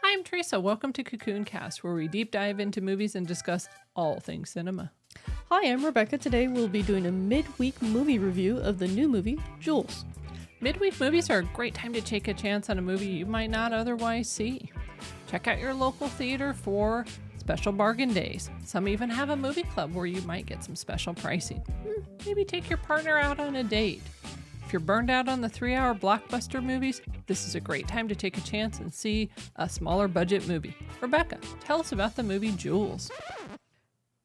Hi, I'm Teresa. Welcome to Cocoon Cast, where we deep dive into movies and discuss all things cinema. Hi, I'm Rebecca. Today we'll be doing a midweek movie review of the new movie, Jules. Midweek movies are a great time to take a chance on a movie you might not otherwise see. Check out your local theater for special bargain days. Some even have a movie club where you might get some special pricing. Maybe take your partner out on a date. If you're burned out on the 3-hour blockbuster movies, this is a great time to take a chance and see a smaller budget movie. Rebecca, tell us about the movie Jules.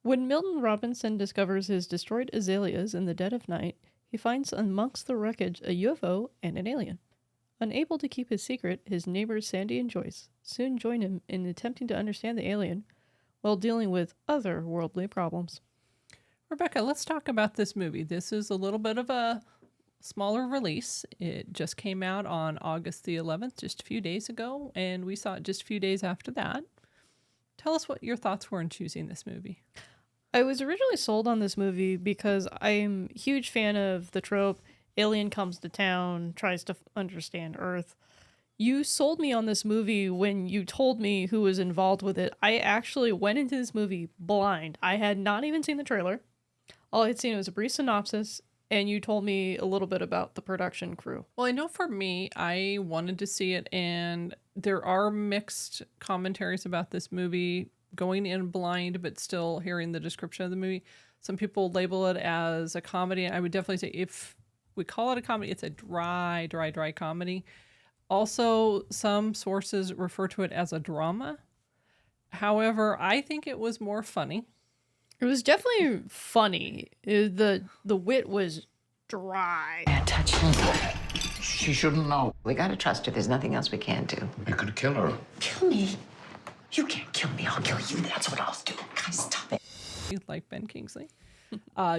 When Milton Robinson discovers his destroyed azaleas in the dead of night, he finds amongst the wreckage a UFO and an alien. Unable to keep his secret, his neighbors Sandy and Joyce soon join him in attempting to understand the alien while dealing with other worldly problems. Rebecca, let's talk about this movie. This is a little bit of a smaller release. It just came out on August the 11th, just a few days ago, and we saw it just a few days after that. Tell us what your thoughts were in choosing this movie. I was originally sold on this movie because I'm a huge fan of the trope, alien comes to town, tries to understand Earth. You sold me on this movie when you told me who was involved with it. I actually went into this movie blind. I had not even seen the trailer. All I had seen was a brief synopsis, and you told me a little bit about the production crew. Well, I know for me, I wanted to see it, and there are mixed commentaries about this movie, going in blind, but still hearing the description of the movie. Some people label it as a comedy. I would definitely say if we call it a comedy, it's a dry comedy. Also, some sources refer to it as a drama. However, I think it was more funny. It was definitely funny. The wit was dry. Can't touch her. She shouldn't know. We gotta trust her. There's nothing else we can do. You could kill her. Kill me? You can't kill me. I'll kill you. That's what I'll do. Guys, stop it. Like Ben Kingsley.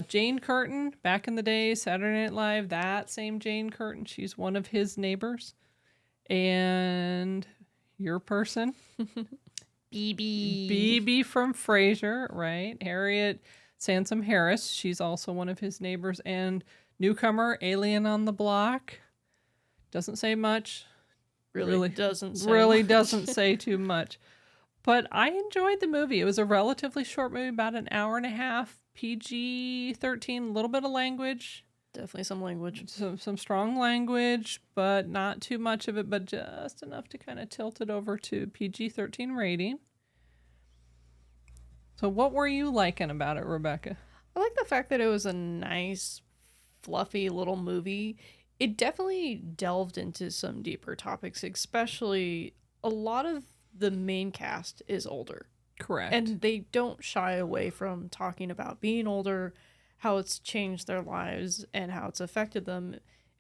Jane Curtin, back in the day, Saturday Night Live, that same Jane Curtin, she's one of his neighbors. And your person, BB from Frasier, right? Harriet Sansom Harris, she's also one of his neighbors. And newcomer, alien on the block. Doesn't say much. Really doesn't say doesn't say too much. But I enjoyed the movie. It was a relatively short movie, about an hour and a half, PG-13, a little bit of language. Definitely some language. Some strong language, but not too much of it, but just enough to kind of tilt it over to PG-13 rating. So what were you liking about it, Rebecca? I like the fact that it was a nice, fluffy little movie. It definitely delved into some deeper topics, especially a lot of the main cast is older. Correct. And they don't shy away from talking about being older, how it's changed their lives, and how it's affected them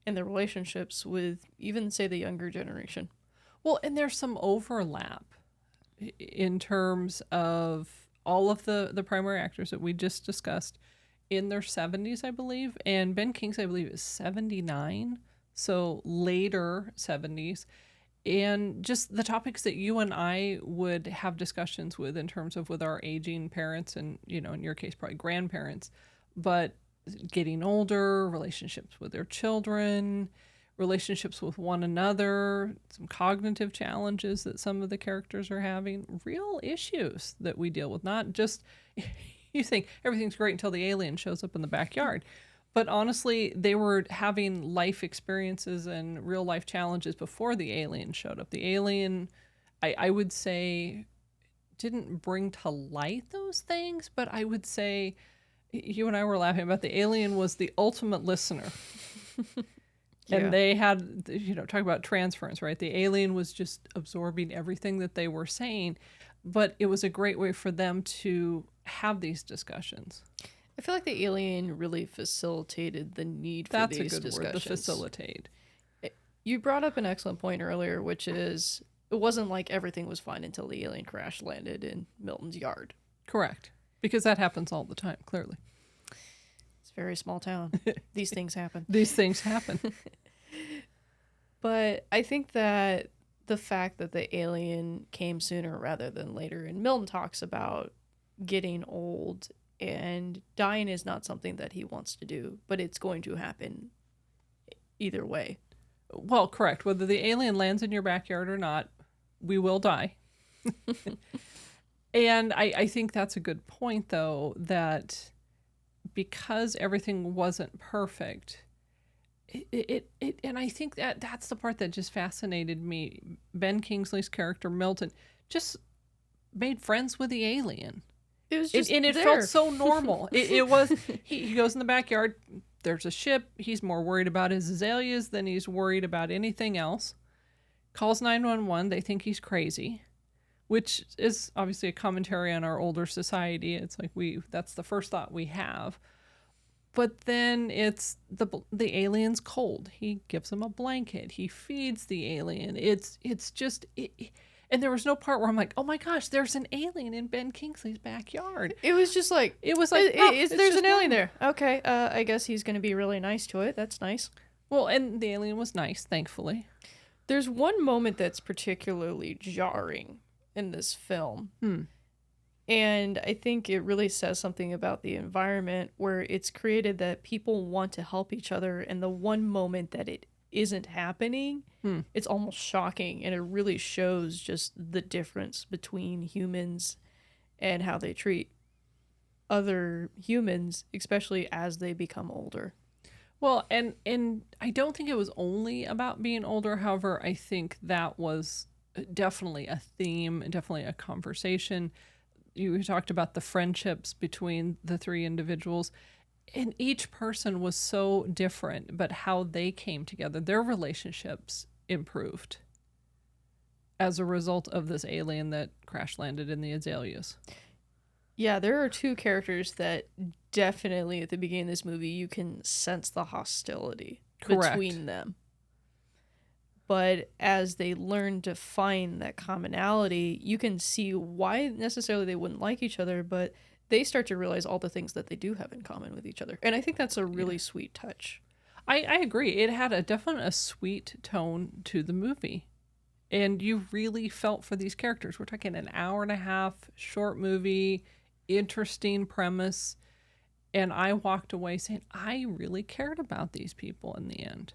in their relationships with even, say, the younger generation. Well, and there's some overlap in terms of all of the primary actors that we just discussed in their 70s, I believe. And Ben Kingsley, I believe, is 79, so later 70s. And just the topics that you and I would have discussions with in terms of with our aging parents and, you know, in your case, probably grandparents, but getting older, relationships with their children, relationships with one another, some cognitive challenges that some of the characters are having, real issues that we deal with. Not just, you think everything's great until the alien shows up in the backyard. But honestly, they were having life experiences and real life challenges before the alien showed up. The alien, I would say, didn't bring to light those things, but I would say, you and I were laughing about the alien was the ultimate listener. Yeah. And they had, talk about transference, right? The alien was just absorbing everything that they were saying, but it was a great way for them to have these discussions. I feel like the alien really facilitated the need for That's these a good discussions. word, the facilitate. You brought up an excellent point earlier, which is it wasn't like everything was fine until the alien crash landed in Milton's yard. Correct. Because that happens all the time, clearly. It's a very small town. These things happen. These things happen. But I think that the fact that the alien came sooner rather than later, and Milton talks about getting old and dying is not something that he wants to do, but it's going to happen either way. Well, correct. Whether the alien lands in your backyard or not, we will die. And I think that's a good point, though, that because everything wasn't perfect, and I think that that's the part that just fascinated me. Ben Kingsley's character, Milton, just made friends with the alien. It was just And it there. felt so normal. It was, he goes in the backyard, there's a ship, he's more worried about his azaleas than he's worried about anything else. Calls 911, they think he's crazy, which is obviously a commentary on our older society. It's like that's the first thought we have. But then it's the alien's cold. He gives him a blanket. He feeds the alien. It's just and there was no part where I'm like, oh my gosh, there's an alien in Ben Kingsley's backyard. It was just like, It was like, oh, it's there's just an alien normal. there. Okay, I guess he's going to be really nice to it. That's nice. Well, and the alien was nice, thankfully. There's one moment that's particularly jarring in this film. And I think it really says something about the environment where it's created that people want to help each other. And the one moment that it isn't happening, it's almost shocking. And it really shows just the difference between humans and how they treat other humans, especially as they become older. Well, and I don't think it was only about being older. However, I think that was definitely a theme, definitely a conversation. You talked about the friendships between the three individuals, and each person was so different, but how they came together, their relationships improved as a result of this alien that crash landed in the azaleas. Yeah, there are two characters that definitely at the beginning of this movie you can sense the hostility Correct. between them. But as they learn to find that commonality, you can see why necessarily they wouldn't like each other, but they start to realize all the things that they do have in common with each other. And I think that's a really sweet touch. I agree. It had a sweet tone to the movie. And you really felt for these characters. We're talking an hour and a half, short movie, interesting premise. And I walked away saying, I really cared about these people in the end.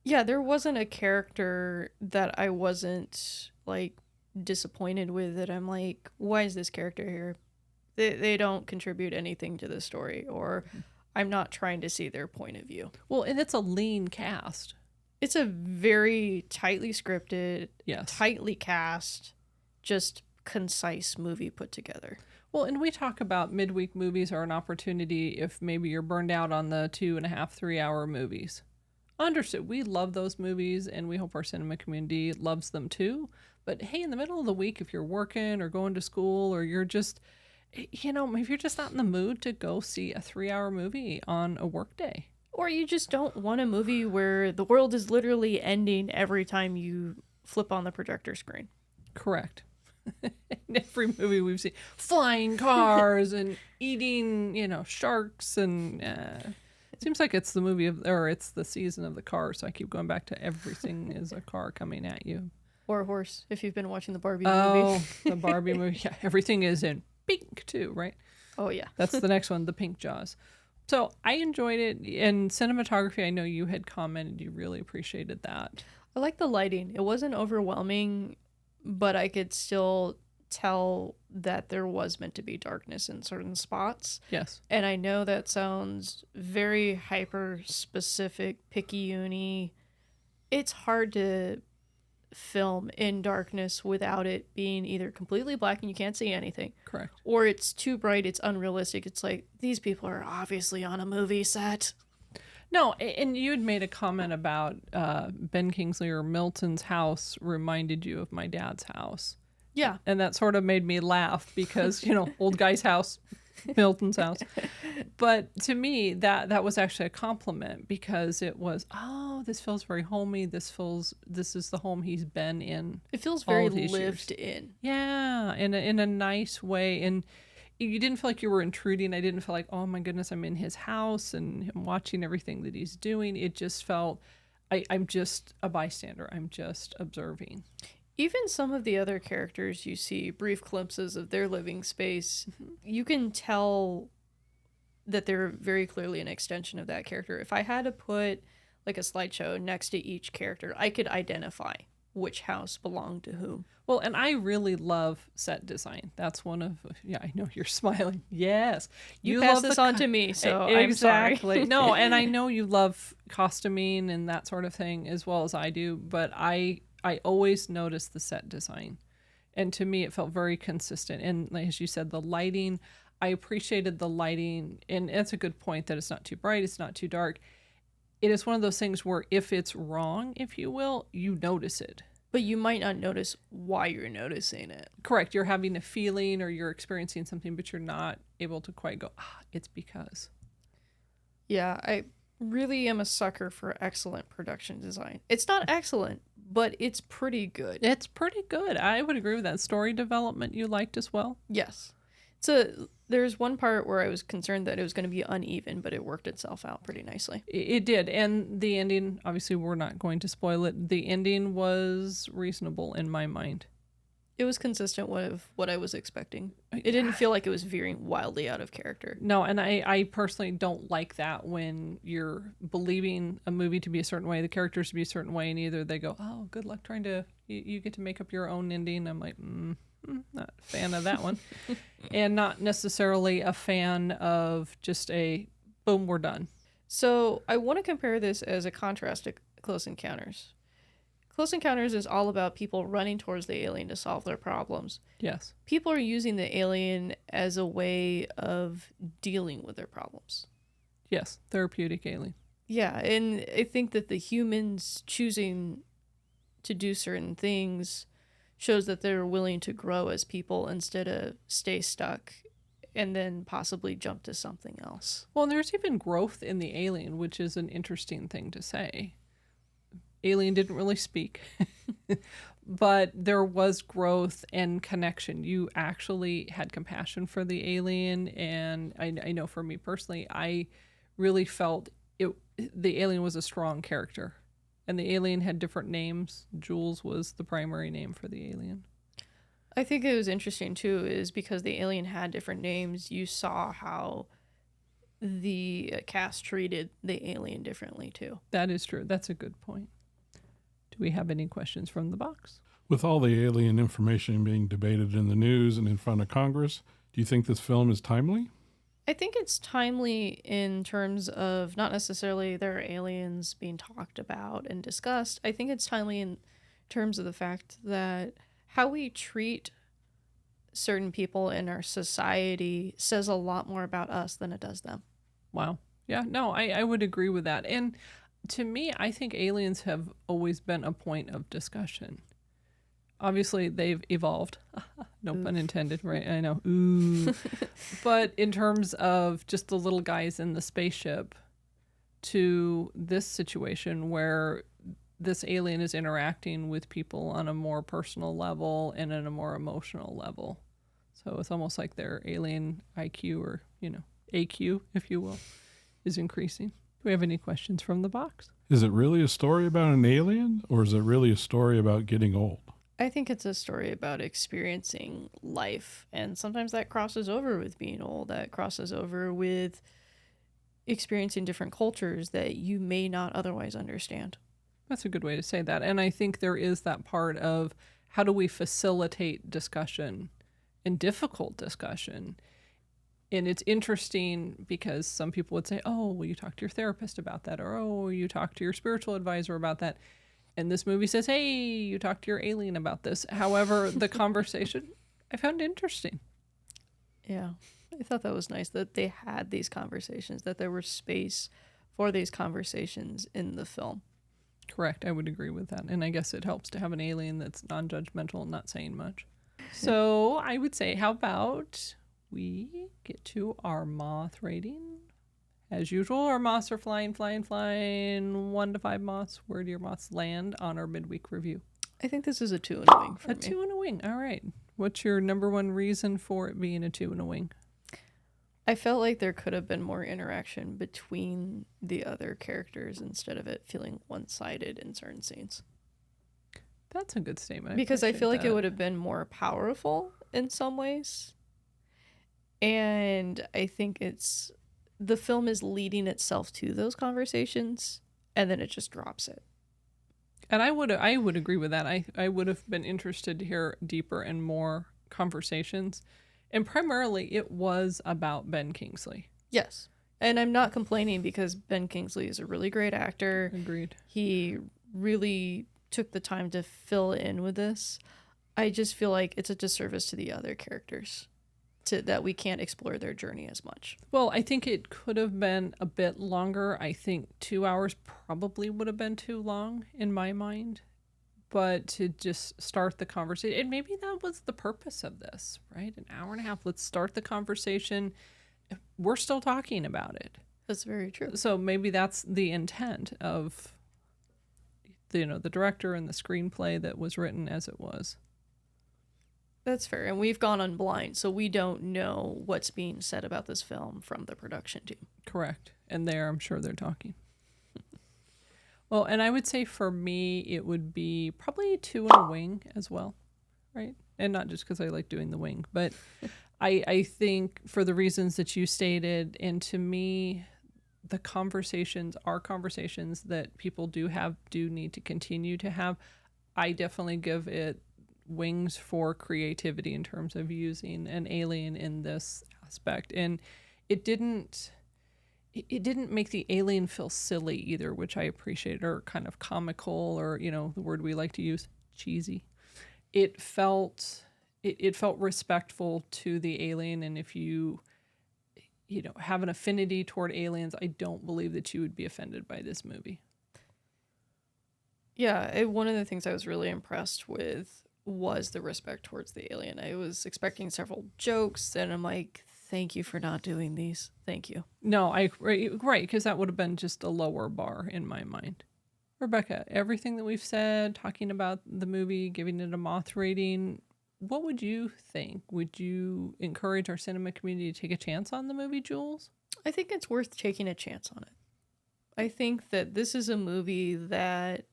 Yeah, there wasn't a character that I wasn't like disappointed with, that I'm like, why is this character here? They don't contribute anything to the story, or I'm not trying to see their point of view. Well, and it's a lean cast. It's a very tightly scripted, Yes. tightly cast, just concise movie put together. Well, and we talk about midweek movies are an opportunity if maybe you're burned out on the 2.5, 3 hour movies. Understood. We love those movies, and we hope our cinema community loves them too. But hey, in the middle of the week, if you're working or going to school, or you're just, maybe you're just not in the mood to go see a 3 hour movie on a work day. Or you just don't want a movie where the world is literally ending every time you flip on the projector screen. Correct. In every movie we've seen, flying cars and eating, sharks, and it seems like it's it's the season of the car. So I keep going back to everything is a car coming at you. Or a horse, if you've been watching the Barbie Oh, movie. the Barbie movie. Yeah, everything is in pink too, right? Oh, yeah. That's the next one, the pink Jaws. So I enjoyed it. And cinematography, I know you had commented you really appreciated that. I like the lighting. It wasn't overwhelming, but I could still tell that there was meant to be darkness in certain spots. Yes. And I know that sounds very hyper specific, picayune. It's hard to film in darkness without it being either completely black and you can't see anything, Correct. or it's too bright, it's unrealistic. It's like, these people are obviously on a movie set. No, and you had made a comment about Ben Kingsley or Milton's house reminded you of my dad's house. Yeah. And that sort of made me laugh because, old guy's house, Milton's house. But to me, that was actually a compliment because it was, this feels very homey. This is the home he's been in. It feels all very of these lived years. in. Yeah, in a nice way. And you didn't feel like you were intruding. I didn't feel like, oh my goodness, I'm in his house and I'm watching everything that he's doing. It just felt, I'm just a bystander. I'm just observing. Even some of the other characters, you see brief glimpses of their living space. You can tell that they're very clearly an extension of that character. If I had to put like a slideshow next to each character, I could identify which house belonged to whom. Well, and I really love set design. That's one of, yeah, I know you're smiling. Yes. You passed love this the on co- to me, so Exactly. I'm sorry. No, and I know you love costuming and that sort of thing as well as I do, but I always notice the set design. And to me, it felt very consistent. And like, as you said, the lighting, I appreciated the lighting. And that's a good point that it's not too bright, it's not too dark. It is one of those things where if it's wrong, if you will, you notice it. But you might not notice why you're noticing it. Correct. You're having a feeling or you're experiencing something, but you're not able to quite go, it's because. Yeah, I really am a sucker for excellent production design. It's not excellent, but it's pretty good. It's pretty good. I would agree with that. Story development you liked as well? Yes. So there's one part where I was concerned that it was going to be uneven, but it worked itself out pretty nicely. It did. And the ending, obviously, we're not going to spoil it. The ending was reasonable in my mind. It was consistent with what I was expecting. It didn't feel like it was veering wildly out of character. No, and I personally don't like that when you're believing a movie to be a certain way, the characters to be a certain way, and either they go, oh, good luck trying to, you get to make up your own ending. I'm like, not a fan of that one. And not necessarily a fan of just a, boom, we're done. So I want to compare this as a contrast to Close Encounters. Close Encounters is all about people running towards the alien to solve their problems. Yes. People are using the alien as a way of dealing with their problems. Yes, therapeutic alien. Yeah, and I think that the humans choosing to do certain things shows that they're willing to grow as people instead of stay stuck and then possibly jump to something else. Well, and there's even growth in the alien, which is an interesting thing to say. Alien didn't really speak, but there was growth and connection. You actually had compassion for the alien, and I know for me personally, I really felt the alien was a strong character, and the alien had different names. Jules was the primary name for the alien. I think it was interesting too, is because the alien had different names, you saw how the cast treated the alien differently too. That is true. That's a good point. Do we have any questions from the box? With all the alien information being debated in the news and in front of Congress, do you think this film is timely? I think it's timely in terms of not necessarily there are aliens being talked about and discussed. I think it's timely in terms of the fact that how we treat certain people in our society says a lot more about us than it does them. Wow. Yeah, no, I would agree with that. And to me, I think aliens have always been a point of discussion. Obviously, they've evolved. No pun intended, right? I know. Ooh. But in terms of just the little guys in the spaceship to this situation where this alien is interacting with people on a more personal level and on a more emotional level. So it's almost like their alien IQ or, AQ, if you will, is increasing. Do we have any questions from the box? Is it really a story about an alien, or is it really a story about getting old? I think it's a story about experiencing life, and sometimes that crosses over with being old. That crosses over with experiencing different cultures that you may not otherwise understand. That's a good way to say that. And I think there is that part of how do we facilitate discussion and difficult discussion. And it's interesting because some people would say, oh, well, you talk to your therapist about that, or oh, you talk to your spiritual advisor about that. And this movie says, hey, you talk to your alien about this. However, the conversation I found interesting. Yeah, I thought that was nice that they had these conversations, that there was space for these conversations in the film. Correct. I would agree with that. And I guess it helps to have an alien that's non-judgmental and not saying much. So I would say, how about we get to our moth rating? As usual, our moths are flying, 1 to 5 moths. Where do your moths land on our midweek review? I think this is a 2 and a wing for A me. 2 and a wing. All right. What's your number one reason for it being a 2 and a wing? I felt like there could have been more interaction between the other characters instead of it feeling one-sided in certain scenes. That's a good statement. Because I feel like it would. would have been more powerful in some ways. And I think the film is leading itself to those conversations, and then it just drops it. And I would agree with that. I would have been interested to hear deeper and more conversations. And primarily it was about Ben Kingsley. Yes. And I'm not complaining because Ben Kingsley is a really great actor. Agreed. He really took the time to fill in with this. I just feel like it's a disservice to the other characters that we can't explore their journey as much. Well, I think it could have been a bit longer. I think 2 hours probably would have been too long in my mind. But to just start the conversation, and maybe that was the purpose of this, right? An hour and a half. Let's start the conversation. We're still talking about it. That's very true. So maybe that's the intent of, the director and the screenplay that was written as it was. That's fair. And we've gone on blind, so we don't know what's being said about this film from the production team. Correct. And I'm sure they're talking. Well, and I would say for me, it would be probably 2 and a wing as well, right? And not just because I like doing the wing, but I think for the reasons that you stated, and to me, the conversations are conversations that people do need to continue to have. I definitely give it wings for creativity in terms of using an alien in this aspect. And it didn't make the alien feel silly either, which I appreciate, or kind of comical, or, the word we like to use, cheesy. It felt respectful to the alien. And if you have an affinity toward aliens, I don't believe that you would be offended by this movie. Yeah, one of the things I was really impressed with was the respect towards the alien. I was expecting several jokes, and I'm like, thank you for not doing these. Thank you. No, right, because that would have been just a lower bar in my mind. Rebecca, everything that we've said, talking about the movie, giving it a moth rating, what would you think? Would you encourage our cinema community to take a chance on the movie, Jules? I think it's worth taking a chance on it. I think that this is a movie that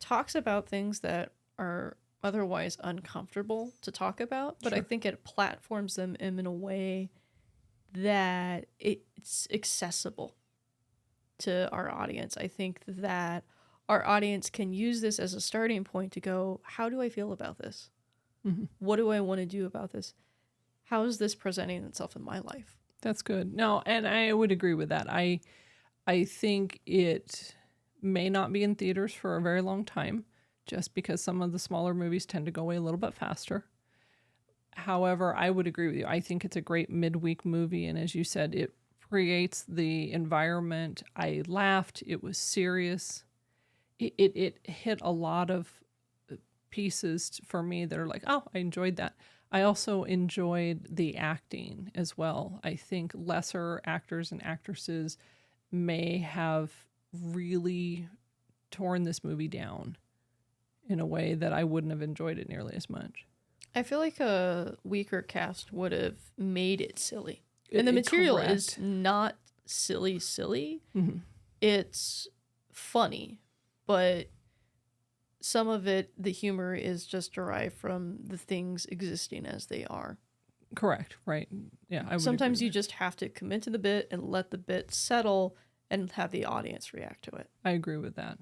talks about things that are otherwise uncomfortable to talk about, but Sure. I think it platforms them in a way that it's accessible to our audience. I think that our audience can use this as a starting point to go, how do I feel about this? Mm-hmm. What do I want to do about this? How is this presenting itself in my life? That's good. No, and I would agree with that. I think it may not be in theaters for a very long time, just because some of the smaller movies tend to go away a little bit faster. However, I would agree with you. I think it's a great midweek movie, and as you said, it creates the environment. I laughed. It was serious. It hit a lot of pieces for me that are like, oh, I enjoyed that. I also enjoyed the acting as well. I think lesser actors and actresses may have really torn this movie down in a way that I wouldn't have enjoyed it nearly as much. I feel like a weaker cast would have made it silly. And the material Correct. is not silly. Mm-hmm. It's funny, but some of it, the humor is just derived from the things existing as they are. Correct, right. Yeah, I would Sometimes agree you with just have to commit to the bit and let the bit settle and have the audience react to it. that. I agree with that.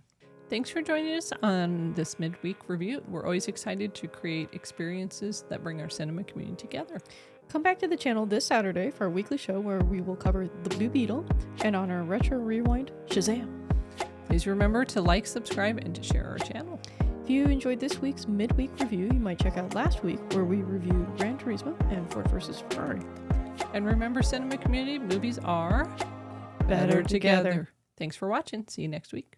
Thanks for joining us on this midweek review. We're always excited to create experiences that bring our cinema community together. Come back to the channel this Saturday for our weekly show where we will cover The Blue Beetle, and on our Retro Rewind, Shazam. Please remember to like, subscribe, and to share our channel. If you enjoyed this week's midweek review, you might check out last week where we reviewed Gran Turismo and Ford vs. Ferrari. And remember, cinema community, movies are Better together. Thanks for watching. See you next week.